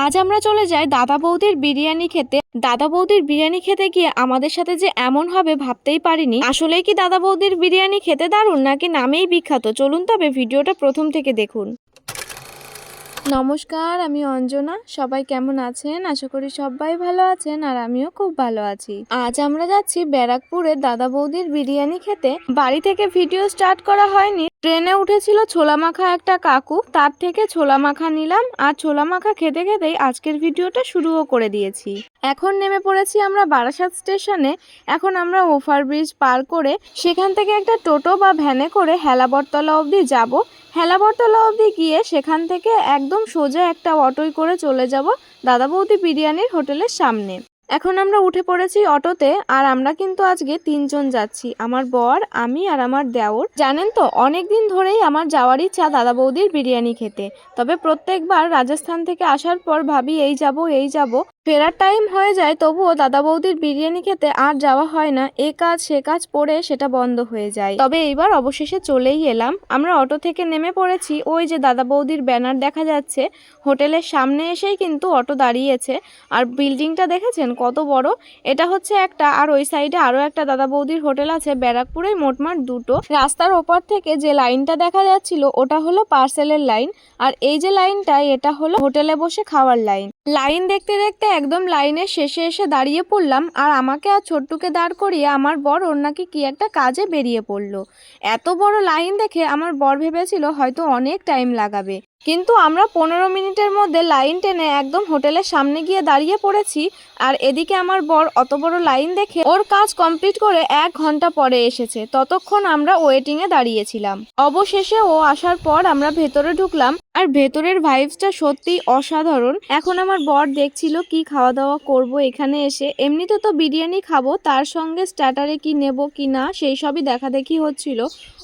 আজ আমরা চলে যাই দাদা বৌদির বিরিয়ানি খেতে। দাদা বৌদির বিরিয়ানি খেতে গিয়ে আমাদের সাথে যে এমন হবে ভাবতেই পারিনি। আসলেই কি দাদা বৌদির বিরিয়ানি খেতে দারুণ নাকি নামেই বিখ্যাত? চলুন তবে ভিডিওটা প্রথম থেকে দেখুন। নমস্কার, আমি অঞ্জনা। সবাই কেমন আছেন? আশা করি সবাই ভালো আছেন আর আমিও খুব ভালো আছি। আজ আমরা যাচ্ছি ব্যারাকপুরের দাদা বৌদির বিরিয়ানি খেতে। বাড়ি থেকে ভিডিও স্টার্ট করা হয়নি, ট্রেনে উঠেছিল ছোলা মাখা একটা কাকু, তার থেকে ছোলা মাখা নিলাম আর ছোলা মাখা খেতে খেতেই আজকের ভিডিওটা শুরুও করে দিয়েছি। এখন নেমে পড়েছি আমরা বারাসাত স্টেশনে। এখন আমরা ওভারব্রিজ পার করে সেখান থেকে একটা টোটো বা ভ্যানে করে হেলাবরতলা অবধি যাব। হেলাবরতলা অবধি গিয়ে সেখান থেকে একদম সোজা একটা অটোয় করে চলে যাব দাদা বৌদি বিরিয়ানির হোটেলের সামনে। এখন আমরা উঠে পড়েছি অটোতে আর আমরা কিন্তু আজকে 3 জন যাচ্ছি, আমার বর, আমি আর আমার দেওর। জানেন তো অনেক দিন ধরেই আমার যাওয়ার ইচ্ছা দাদা বৌদির বিরিয়ানি খেতে, তবে প্রত্যেকবার রাজস্থান থেকে আসার পর ভাবি এই যাব, ফেরার টাইম হয়ে যায়, তবুও দাদা বৌদির বিরিয়ানি খেতে আর যাওয়া হয় না। এ কাজ সে কাজ পড়ে সেটা বন্ধ হয়ে যায়। তবে এইবার অবশেষে চলেই এলাম। আমরা অটো থেকে নেমে পড়েছি, ওই যে দাদা বৌদির ব্যানার দেখা যাচ্ছে, হোটেলের সামনে এসেই কিন্তু অটো দাঁড়িয়েছে। আর বিল্ডিংটা দেখেছেন কত বড়? এটা হচ্ছে একটা, আর ওই সাইডে আরো একটা দাদা বৌদির হোটেল আছে। ব্যারাকপুরে মোটমাট দুটো। রাস্তার ওপর থেকে যে লাইনটা দেখা যাচ্ছিল ওটা হলো পার্সেলের লাইন, আর এই যে লাইনটা এটা হলো হোটেলে বসে খাওয়ার লাইন। লাইন দেখতে দেখতে একদম লাইনের শেষে এসে দাঁড়িয়ে পড়লাম, আর আমাকে আর ছোট্টুকে দাঁড় করিয়ে আমার বর ওর নাকি কি একটা কাজে বেরিয়ে পড়লো। এত বড় লাইন দেখে আমার বর ভেবেছিল হয়তো অনেক টাইম লাগাবে, কিন্তু আমরা 15 মিনিটের মধ্যে লাইন টেনে একদম হোটেলের সামনে গিয়ে দাঁড়িয়ে পড়েছি। আর এদিকে আমার বর অত বড় লাইন দেখে ওর কাজ কমপ্লিট করে 1 ঘন্টা পরে এসেছে। ততক্ষণ আমরা ওয়েটিংয়ে দাঁড়িয়েছিলাম। অবশেষে ও আসার পর আমরা ভেতরে ঢুকলাম, আর ভেতরের ভাইবসটা সত্যিই অসাধারণ। এখন আমার বর দেখছিল কি খাওয়া দাওয়া করব এখানে এসে। এমনিতে তো বিরিয়ানি খাবো, তার সঙ্গে স্টার্টারে কি নেব কি না সেই সবই দেখাদেখি হচ্ছিল।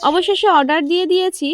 অবশেষে অর্ডার দিয়ে দিয়েছি,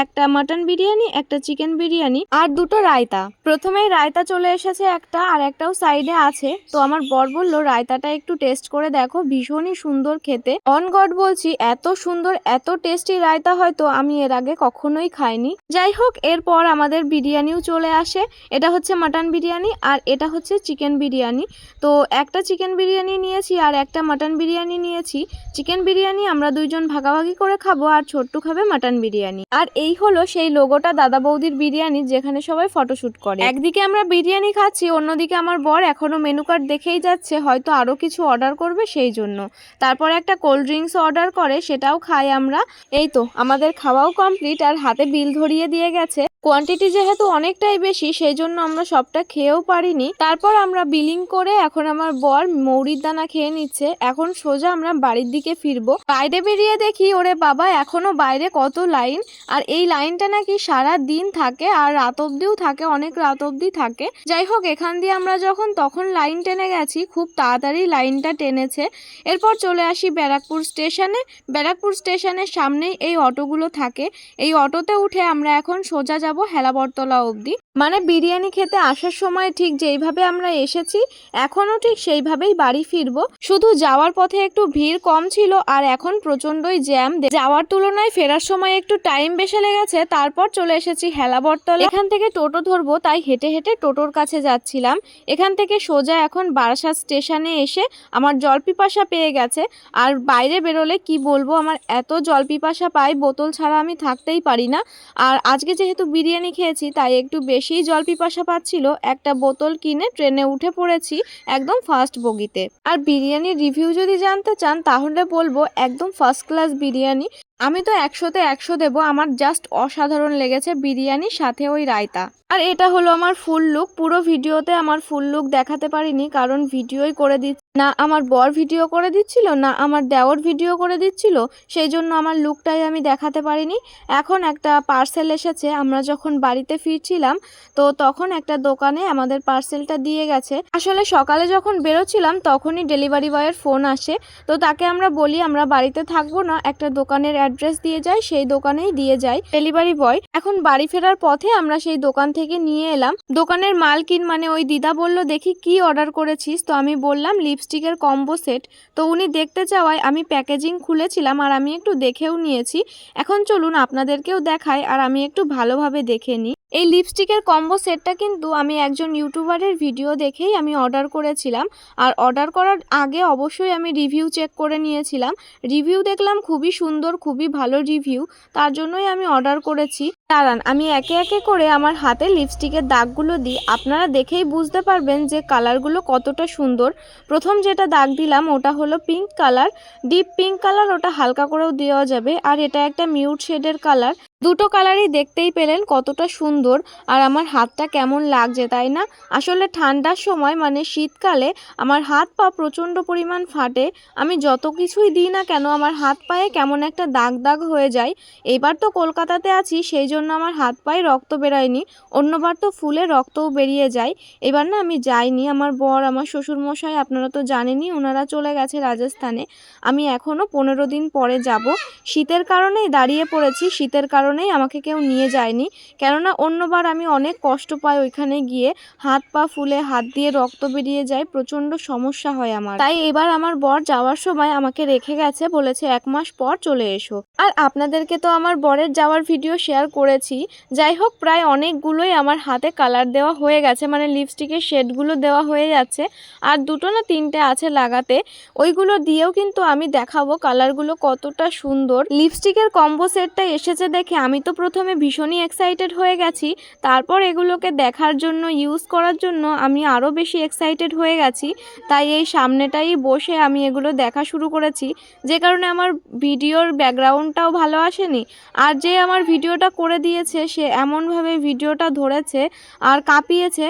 একটা মাটন বিরিয়ানি, একটা চিকেন বিরিয়ানি আর 2টো রায়তা। প্রথমেই রায়তা চলে এসেছে একটা, আর একটাও সাইডে আছে। তো আমার বর বলল রায়তাটা একটু টেস্ট করে দেখো, ভীষণই সুন্দর খেতে। অন গড বলছি, এত সুন্দর এত টেস্টি রায়তা হয়তো আমি এর আগে কখনোই খাইনি। যাই হোক, এরপর আমাদের বিরিয়ানিও চলে আসে। এটা হচ্ছে মাটন বিরিয়ানি আর এটা হচ্ছে চিকেন বিরিয়ানি। তো একটা চিকেন বিরিয়ানি নিয়েছি আর একটা মাটন বিরিয়ানি নিয়েছি। চিকেন বিরিয়ানি আমরা 2 জন ভাগাভাগি করে খাবো আর ছোট্টু খাবে মাটন বিরিয়ানি। আর এই হলো সেই লোগোটা দাদা বৌদির বিরিয়ানি, যেখানে সবাই ফটোশুট করে। একদিকে আমরা বিরিয়ানি খাচ্ছি, অন্যদিকে আমার বর এখনো মেনু কার্ড দেখেই যাচ্ছে, হয়তো আরো কিছু অর্ডার করবে সেই জন্য। তারপরে একটা কোল্ড ড্রিঙ্কস অর্ডার করে, সেটাও খাই আমরা। এই তো আমাদের খাওয়াও কমপ্লিট আর হাতে বিল ধরিয়ে দিয়ে গেছে। কোয়ান্টিটি যেহেতু অনেকটাই বেশি সেই জন্য আমরা সবটা খেয়েও পারিনি। তারপর আমরা বিলিং করে এখন আমার বর মৌরির দানা খেয়ে নিচ্ছে। এখন সোজা আমরা বাড়ির দিকে ফিরবো। বাইরে বেরিয়ে দেখি ওরে বাবা, এখনো বাইরে কত লাইন। আর এই লাইনটা নাকি সারা দিন থাকে আর রাত অব্দিও থাকে, অনেক রাত অব্দি থাকে। যাই হোক, এখান দিয়ে আমরা তখন লাইন টেনে গেছি, খুব তাড়াতাড়ি লাইনটা টেনেছে। এরপর চলে আসি ব্যারাকপুর স্টেশনে। ব্যারাকপুর স্টেশনের সামনেই এই অটোগুলো থাকে। এই অটোতে উঠে আমরা এখন সোজা যাব হেলাবরতলা অবধি। মানে বিরিয়ানি খেতে আসার সময় ঠিক যেইভাবে আমরা এসেছি এখনো ঠিক সেইভাবেই বাড়ি ফিরবো। শুধু যাওয়ার পথে একটু ভিড় কম ছিল আর এখন প্রচন্ডই জ্যাম। যাওয়ার তুলনায় ফেরার সময় একটু টাইম বেশি লেগেছে। তারপর চলে এসেছি হেলাবরতলা। এখান থেকে টোটো ধরবো, তাই হেঁটে হেঁটে টোটোর কাছে যাচ্ছিলাম। এখান থেকে সোজা এখন বারাসাত স্টেশনে এসে আমার জল পিপাসা পেয়ে গেছে। আর বাইরে বেরোলে কি বলবো, আমার এত জল পিপাসা পাই, বোতল ছাড়া আমি থাকতেই পারি না। আর আজকে যেহেতু বিরিয়ানি খেয়েছি তাই একটু বেশিই জল পিপাসা পাচ্ছিল। একটা বোতল কিনে ট্রেনে উঠে পড়েছি একদম ফার্স্ট বগিতে। আর বিরিয়ানির রিভিউ যদি জানতে চান তাহলে বলবো একদম ফার্স্ট ক্লাস বিরিয়ানি। আমি তো 100-তে 100 দেবো। আমার জাস্ট অসাধারণ লেগেছে বিরিয়ানির সাথে ওই রায়তা। আর এটা হলো আমার ফুল লুক। পুরো ভিডিওতে আমার ফুল লুক দেখাতে পারিনি, কারণ ভিডিওই করে না আমার বর ভিডিও করে দিচ্ছিল না আমার দেওর ভিডিও করে দিচ্ছিল, সেই জন্য আমার লুকটাই আমি দেখাতে পারিনি। এখন একটা পার্সেল এসেছে, আমরা যখন বাড়িতে ফিরছিলাম তো তখন একটা দোকানে আমাদের পার্সেলটা দিয়ে গেছে। আসলে সকালে যখন বেরোচ্ছিলাম তখনই ডেলিভারি বয়ের ফোন আসে। তো তাকে আমরা বলি আমরা বাড়িতে থাকবো না, একটা দোকানের অ্যাড্রেস দিয়ে যাই, সেই দোকানেই দিয়ে যায় ডেলিভারি বয়। এখন বাড়ি ফেরার পথে আমরা সেই দোকান থেকে নিয়ে এলাম। দোকানের মালকিন মানে ওই দিদা বলল দেখি কি অর্ডার করেছিস। তো আমি বললাম লিপস্টিকের কম্বো সেট। তো উনি দেখতে চাওয়ায় আমি প্যাকেজিং খুলেছিলাম আর আমি একটু দেখেও নিয়েছি। এখন চলুন আপনাদেরকেও দেখাই আর আমি একটু ভালোভাবে দেখে নিই। এই লিপস্টিকের কম্বো সেটটা কিন্তু আমি একজন ইউটিউবারের ভিডিও দেখেই আমি অর্ডার করেছিলাম। আর অর্ডার করার আগে অবশ্যই আমি রিভিউ চেক করে নিয়েছিলাম। রিভিউ দেখলাম খুবই সুন্দর, খুবই ভালো রিভিউ, তার জন্যই আমি অর্ডার করেছি। দাঁড়ান আমি একে একে করে আমার হাতে লিপস্টিকের দাগগুলো দিই, আপনারা দেখেই বুঝতে পারবেন যে কালারগুলো কতটা সুন্দর। প্রথম যেটা দাগ দিলাম ওটা হলো pink colour, deep pink colour, ওটা হালকা করেও দেওয়া যাবে। আর এটা একটা মিউট শেডের কালার। দুটো কালারই দেখতেই পেলেন কতটা সুন্দর। আর আমার হাতটা কেমন লাগছে তাই না? আসলে ঠান্ডার সময় মানে শীতকালে আমার হাত পা প্রচণ্ড পরিমাণ ফাটে। আমি যত কিছুই দিই না কেন আমার হাত পায়ে কেমন একটা দাগ দাগ হয়ে যায়। এবার তো কলকাতাতে আছি সেই জন্য আমার হাত পায়ে রক্ত বেরোয়নি, অন্যবার তো ফুলে রক্তও বেরিয়ে যায়। এবার না আমি যাইনি, আমার বর আমার শ্বশুরমশাই আপনারা তো জানেনই, ওনারা চলে গেছে রাজস্থানে। আমি এখনও 15 দিন পরে যাব। শীতের কারণেই দাঁড়িয়ে পড়েছি, শীতের কারণেই আমাকে কেউ নিয়ে যায়নি, কেননা অন্যবার আমি অনেক কষ্ট পাই ওইখানে গিয়ে, হাত পা ফুলে হাত দিয়ে রক্ত বেরিয়ে যায়, প্রচণ্ড সমস্যা হয় আমার। তাই এবার আমার বর যাওয়ার সময় আমাকে রেখে গেছে, বলেছে 1 মাস পর চলে এসো। আর আপনাদেরকে তো আমার বরের যাওয়ার ভিডিও শেয়ার করেছি। যাই হোক প্রায় অনেকগুলোই আমার হাতে কালার দেওয়া হয়ে গেছে, মানে লিপস্টিকের শেডগুলো দেওয়া হয়ে যাচ্ছে। আর 2টো না 3টে আছে লাগাতে, ওইগুলো দিয়েও কিন্তু আমি দেখাবো কালারগুলো কতটা সুন্দর। লিপস্টিকের কম্বো সেটটা এসেছে দেখে আমি তো প্রথমে ভীষণই এক্সাইটেড হয়ে গেছি, তারপর এগুলোকে দেখার জন্য, ইউজ করার জন্য আমি আরও বেশি এক্সাইটেড হয়ে গেছি। তাই এই সামনেটাই বসে আমি এগুলো দেখা শুরু করেছি, যে কারণে আমার ভিডিওর ব্যাকগ্রাউন্ডটাও ভালো আসেনি। আর যে আমার ভিডিওটা করে দিয়েছে সে এমনভাবে ভিডিওটা ধরেছে আর কাঁপিয়েছে,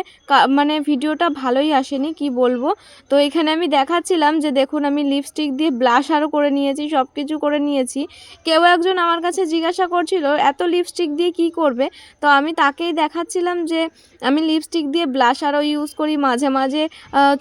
মানে ভিডিওটা ভালোই আসেনি, কি বলবো। তো এখানে আমি দেখাচ্ছিলাম যে দেখুন আমি লিপস্টিক দিয়ে ব্লাশ আরও করে নিয়েছি, সব কিছু করে নিয়েছি। কেউ একজন আমার কাছে জিজ্ঞাসা করছিল এত লিপস্টিক দিয়ে কি করবে, তো আমি তাকেই দেখাচ্ছিলাম যে আমি লিপস্টিক দিয়ে ব্লাশ আরও ইউজ করি, মাঝে মাঝে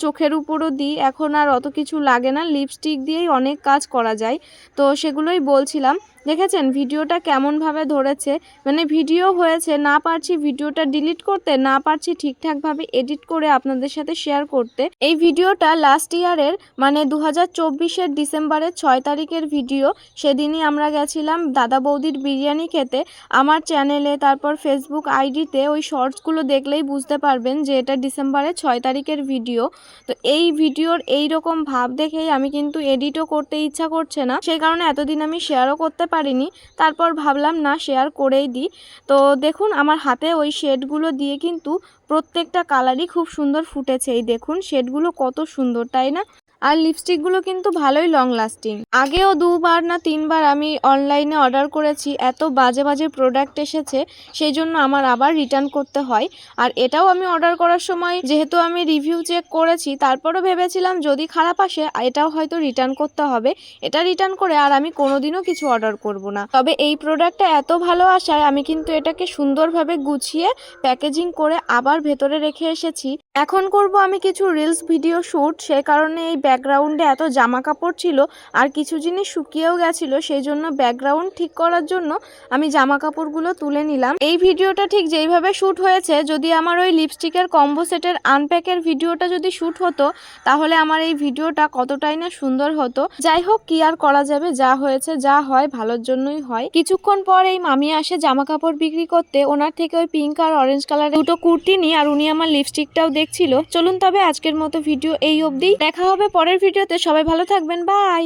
চোখের উপরও দিই। এখন আর অত কিছু লাগে না, লিপস্টিক দিয়েই অনেক কাজ করা যায়। তো সেগুলোই বলছিলাম। দেখেছেন ভিডিওটা কেমনভাবে ধরেছে, মানে ভিডিও হয়েছে, না পারছি ভিডিওটা ডিলিট করতে, না পারছি ঠিকঠাকভাবে এডিট করে আপনাদের সাথে শেয়ার করতে। এই ভিডিওটা লাস্ট ইয়ারের মানে 2024-এর ডিসেম্বরের 6 তারিখের ভিডিও। সেদিনই আমরা গেছিলাম দাদা বৌদির বিরিয়ানি খেতে। আমার চ্যানেলে তারপর ফেসবুক আইডিতে ওই শর্টসগুলো দেখলেই বুঝতে পারবেন যে এটা ডিসেম্বরের 6 তারিখের ভিডিও। তো এই ভিডিওর এই রকম ভাব দেখেই আমি কিন্তু এডিটও করতে ইচ্ছা করছে না, সেই কারণে এতদিন আমি শেয়ারও করতে পারিনি। তারপর ভাবলাম না শেয়ার করেই দিই। তো দেখুন আমার হাতে ওই শেডগুলো দিয়ে কিন্তু প্রত্যেকটা কালারই খুব সুন্দর ফুটেছে। এই দেখুন শেডগুলো কত সুন্দর তাই না? আর লিপস্টিকগুলো কিন্তু ভালোই লং লাস্টিং। আগেও 2বার না 3বার আমি অনলাইনে অর্ডার করেছি, এত বাজে বাজে প্রোডাক্ট এসেছে, সেই জন্য আমার আবার রিটার্ন করতে হয়। আর এটাও আমি অর্ডার করার সময় যেহেতু আমি রিভিউ চেক করেছি, তারপরও ভেবেছিলাম যদি খারাপ আসে এটাও হয়তো রিটার্ন করতে হবে। এটা রিটার্ন করে আর আমি কোনোদিনও কিছু অর্ডার করব না। তবে এই প্রোডাক্টটা এত ভালো আসায় আমি কিন্তু এটাকে সুন্দরভাবে গুছিয়ে প্যাকেজিং করে আবার ভেতরে রেখে এসেছি। এখন করব আমি কিছু রিলস ভিডিও শ্যুট, সেই কারণে এই ব্যাকগ্রাউন্ডে এত জামা কাপড় ছিল আর কিছু জিনিস শুকিয়েও গেছিলো, সেই জন্য ব্যাকগ্রাউন্ড ঠিক করার জন্য আমি জামা কাপড়গুলো তুলে নিলাম। এই ভিডিওটা ঠিক যেইভাবে শ্যুট হয়েছে, যদি আমার ওই লিপস্টিকের কম্বো সেটের আনপ্যাকের ভিডিওটা যদি শ্যুট হতো তাহলে আমার এই ভিডিওটা কতটাই না সুন্দর হতো। যাই হোক কি আর করা যাবে, যা হয়েছে যা হয় ভালোর জন্যই হয়। কিছুক্ষণ পর এই মামি আসে জামা কাপড় বিক্রি করতে, ওনার থেকে ওই পিঙ্ক আর অরেঞ্জ কালারের 2টো কুর্তি নিই, আর উনি আমার লিপস্টিকটাও দেখছিল। চলুন তবে আজকের মতো ভিডিও এই অবধি, দেখা হবে পরের ভিডিওতে। সবাই ভালো থাকবেন, বাই।